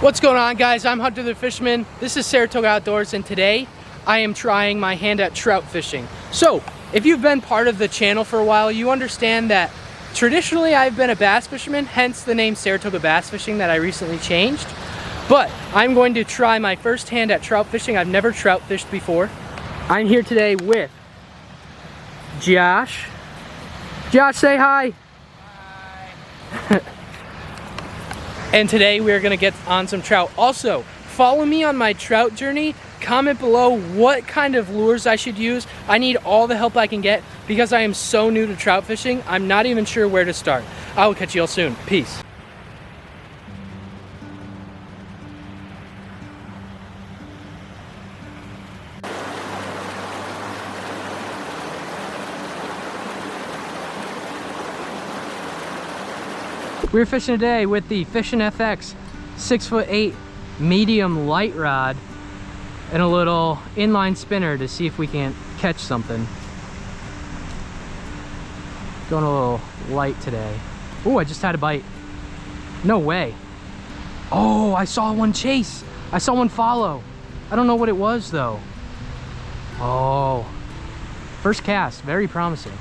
What's going on, guys? I'm Hunter the Fisherman. This is Saratoga Outdoors, and today I am trying my hand at trout fishing. So if you've been part of the channel for a while, you understand that traditionally I've been a bass fisherman, hence the name Saratoga Bass Fishing that I recently changed. But I'm going to try my first hand at trout fishing. I've never trout fished before. I'm here today with Josh. Josh, say hi. Hi. And today we're gonna get on some trout. Also, follow me on my trout journey. Comment below what kind of lures I should use. I need all the help I can get because I am so new to trout fishing. I'm not even sure where to start. I will catch you all soon. Peace. We're fishing today with the FishnFX 6'8" medium light rod and a little inline spinner to see if we can catch something. Going a little light today. Oh, I just had a bite. No way. Oh, I saw one chase. I saw one follow. I don't know what it was though. Oh, first cast, very promising.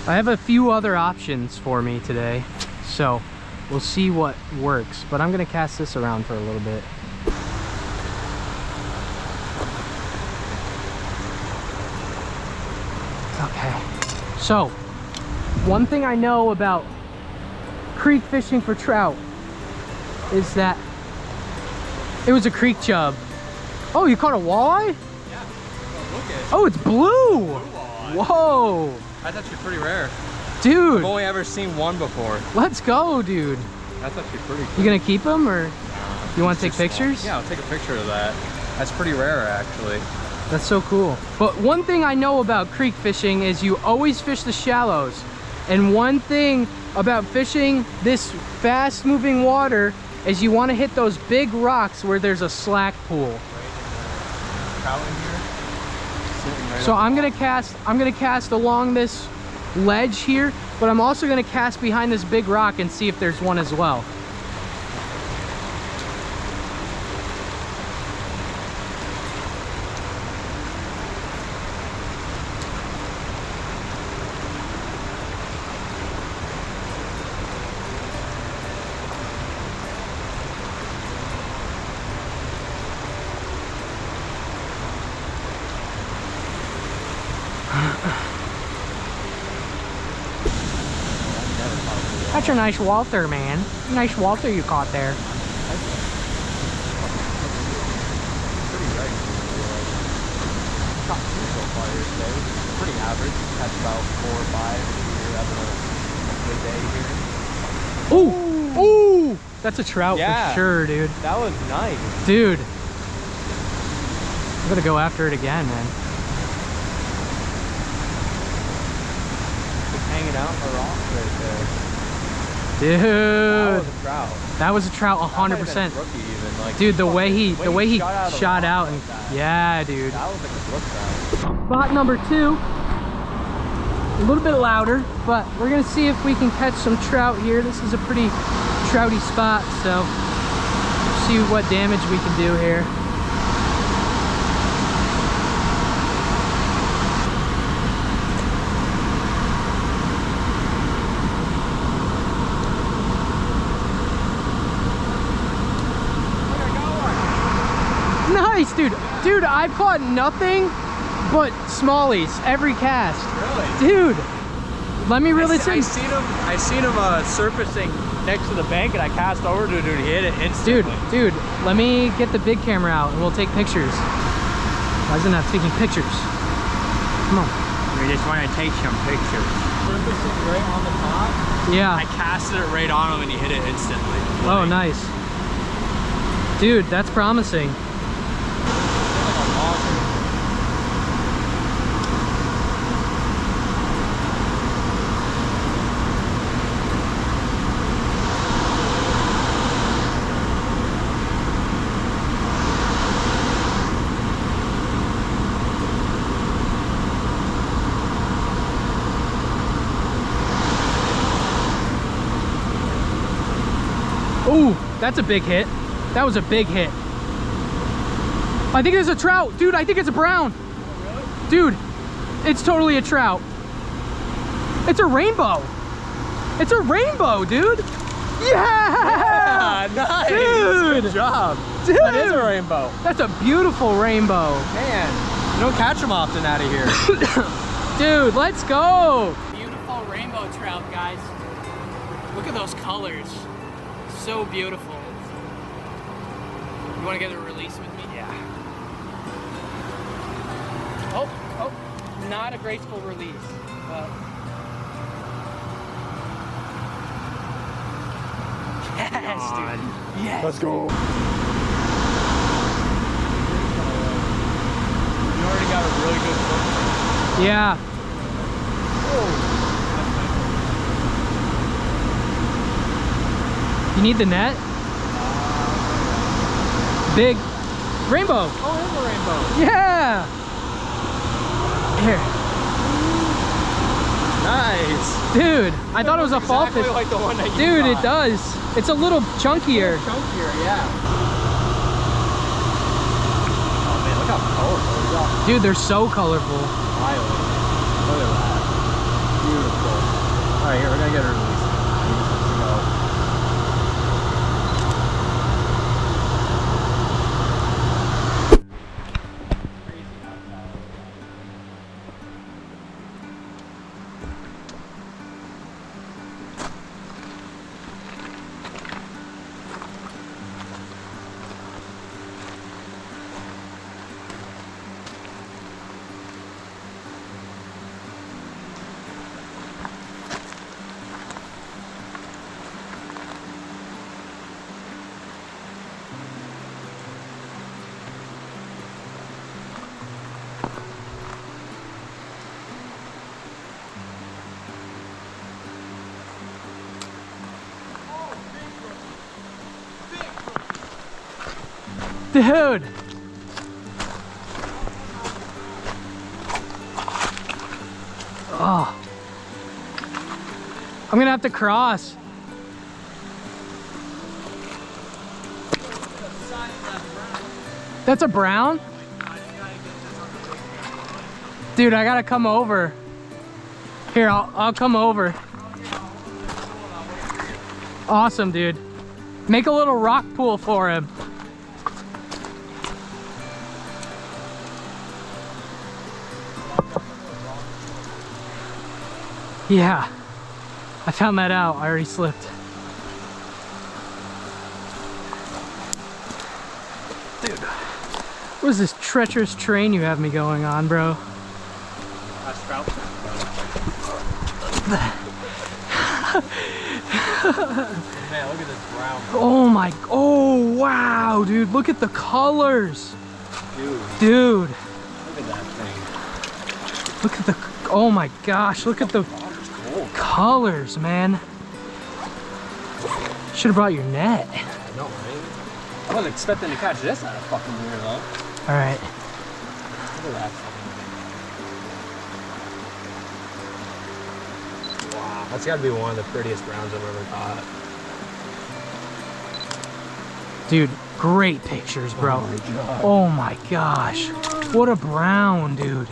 I have a few other options for me today, so we'll see what works, but I'm gonna cast this around for a little bit. Okay, so one thing I know about creek fishing for trout is that it was a creek chub. Oh, you caught a walleye? Yeah. Oh, look at it. Oh, it's blue! Blue walleye. Whoa! That's actually pretty rare. Dude! I've only ever seen one before. Let's go, dude. That's actually pretty cool. You gonna keep them, or you want to take pictures? Yeah, I'll take a picture of that. That's pretty rare, actually. That's so cool. But one thing I know about creek fishing is you always fish the shallows. And one thing about fishing this fast moving water is you want to hit those big rocks where there's a slack pool. Trout in here. Right, so I'm gonna cast along this ledge here, but I'm also gonna cast behind this big rock and see if there's one as well. That's a nice Walter, man. Nice Walter you caught there. Pretty right. Caught two so far here today. Pretty average. That's about 4 or 5. You're having a good day here. Ooh! Ooh! That's a trout Yeah. for sure, dude. That was nice. Dude. I'm gonna go after it again, man. Just hanging out on the rocks right there. Dude. That was a trout. That was a trout, 100%. Dude, the way he shot out and yeah, dude. That was like a brook trout. Spot number 2. A little bit louder, but we're gonna see if we can catch some trout here. This is a pretty trouty spot, so see what damage we can do here. Nice, dude. Dude, I've caught nothing but smallies every cast. Really? Dude, let me reel this in. I seen him surfacing next to the bank, and I cast over to it, dude. He hit it instantly. Dude, let me get the big camera out and we'll take pictures. Why isn't that taking pictures? Come on. We just want to take some pictures. Surfacing right on the top. Yeah. I casted it right on him, and he hit it instantly. Oh, nice. Dude, that's promising. Ooh, that's a big hit. That was a big hit. I think it's a trout. Dude, I think it's a brown. Oh, really? Dude, it's totally a trout. It's a rainbow. It's a rainbow, dude. Yeah! Nice. Dude. Good job. Dude. That is a rainbow. That's a beautiful rainbow. Man, you don't catch them often out of here. Dude, let's go. Beautiful rainbow trout, guys. Look at those colors. So beautiful. You want to get a release with me? Yeah. Oh, not a graceful release. But... Yes, dude. Yes. Let's go. You already got a really good look. Yeah. You need the net? Big rainbow. Oh, it's a rainbow. Yeah. Here. Nice. Dude, I thought it was a fall exactly fish. like the one that you Dude, caught. it does. It's a little chunkier. Chunkier, yeah. Oh man, look how colorful they are. Dude, they're so colorful. Violet. Look at that. Beautiful. All right, here, we're gonna get her released. Let's go. Dude. Oh. I'm gonna have to cross. That's a brown? Dude, I gotta come over. Here, I'll come over. Awesome, dude. Make a little rock pool for him. Yeah, I found that out. I already slipped. Dude, what is this treacherous train you have me going on, bro? That's Trout. Man, look at this brown. Oh my, oh wow, dude, look at the colors. Dude. Look at that thing. Look at the, oh my gosh, look at the colors, man. Should have brought your net. No, right? I wasn't expecting to catch this out of fucking here, though. All right. Look at that. Wow, that's gotta be one of the prettiest browns I've ever caught. Dude, great pictures, bro. Oh my God. Oh my gosh. What a brown, dude.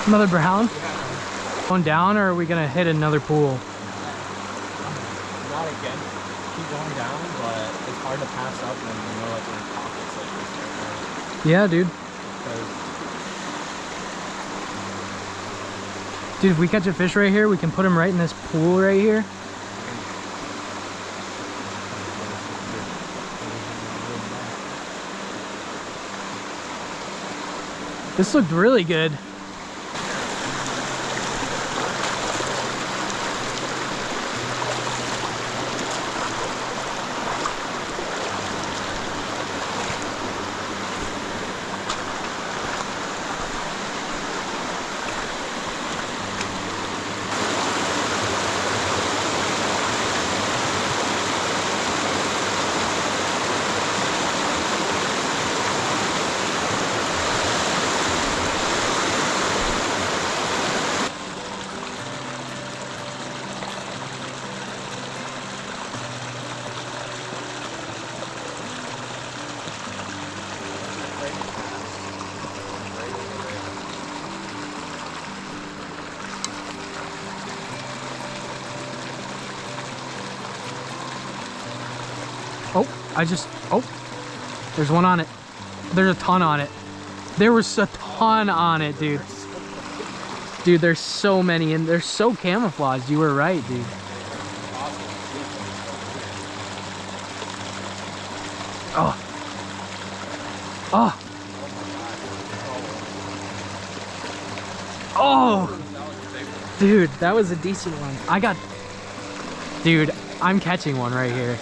Another brown? Going down, or are we gonna hit another pool? Not again. Keep going down, but it's hard to pass up when you know it's in pockets like this right now. Yeah, dude. Dude, if we catch a fish right here, we can put him right in this pool right here. This looked really good. Oh, oh, there's one on it. There's a ton on it. There was a ton on it, dude. Dude, there's so many, and they're so camouflaged. You were right, dude. Oh. Oh. Oh. Dude, that was a decent one. Dude, I'm catching one right here.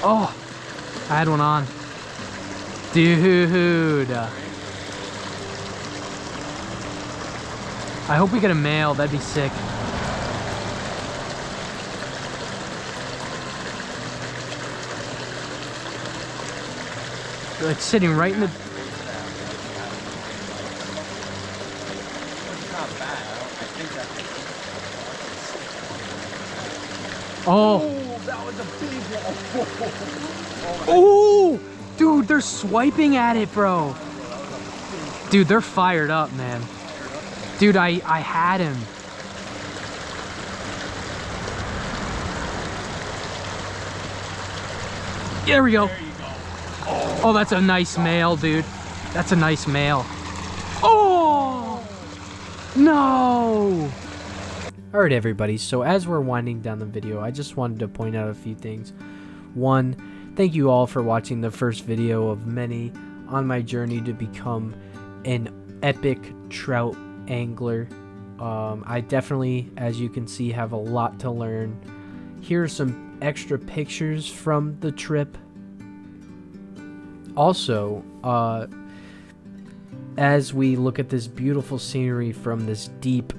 Oh, I had one on. Dude. I hope we get a male. That'd be sick. It's sitting right in the... Oh, that was a big one. Oh, dude, they're swiping at it, bro. Dude, they're fired up, man. Dude, I had him. There we go. Oh, that's a nice male, dude. That's a nice male. Oh, no. All right, everybody. So as we're winding down the video, I just wanted to point out a few things. One, thank you all for watching the first video of many on my journey to become an epic trout angler. I definitely, as you can see, have a lot to learn. Here are some extra pictures from the trip. Also, as we look at this beautiful scenery from this deep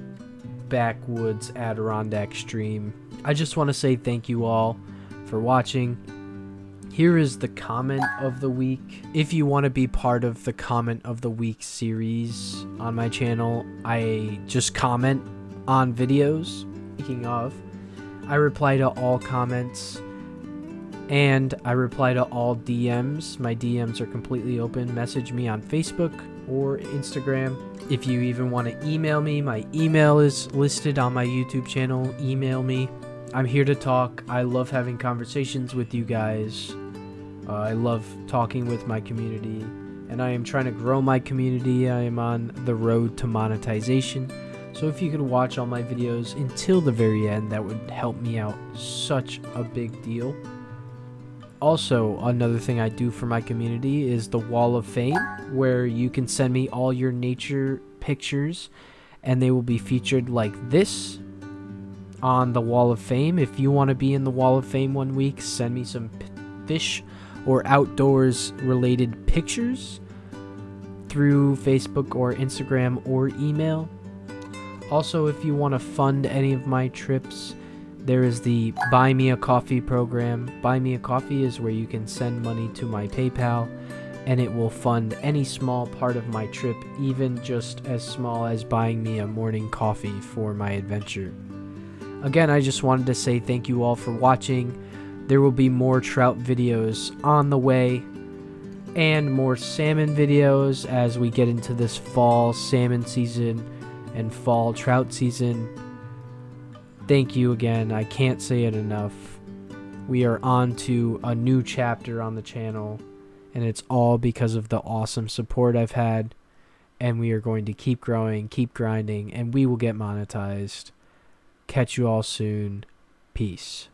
backwoods Adirondack stream, I just want to say thank you all for watching. Here is the comment of the week. If you want to be part of the comment of the week series on my channel, I just comment on videos. Speaking of, I reply to all comments and I reply to all DMs. My DMs are completely open. Message me on Facebook or Instagram. If you even want to email me, my email is listed on my YouTube channel. Email me. I'm here to talk. I love having conversations with you guys. I love talking with my community, and I am trying to grow my community. I am on the road to monetization. So if you could watch all my videos until the very end, that would help me out such a big deal. Also, another thing I do for my community is the Wall of Fame, where you can send me all your nature pictures and they will be featured like this on the Wall of Fame. If you want to be in the Wall of Fame one week, send me some fish or outdoors related pictures through Facebook or Instagram or email. Also, if you want to fund any of my trips, there is the Buy Me a Coffee program. Buy Me a Coffee is where you can send money to my PayPal and it will fund any small part of my trip, even just as small as buying me a morning coffee for my adventure. Again, I just wanted to say thank you all for watching. There will be more trout videos on the way and more salmon videos as we get into this fall salmon season and fall trout season. Thank you again. I can't say it enough. We are on to a new chapter on the channel, and it's all because of the awesome support I've had, and we are going to keep growing, keep grinding, and we will get monetized. Catch you all soon. Peace.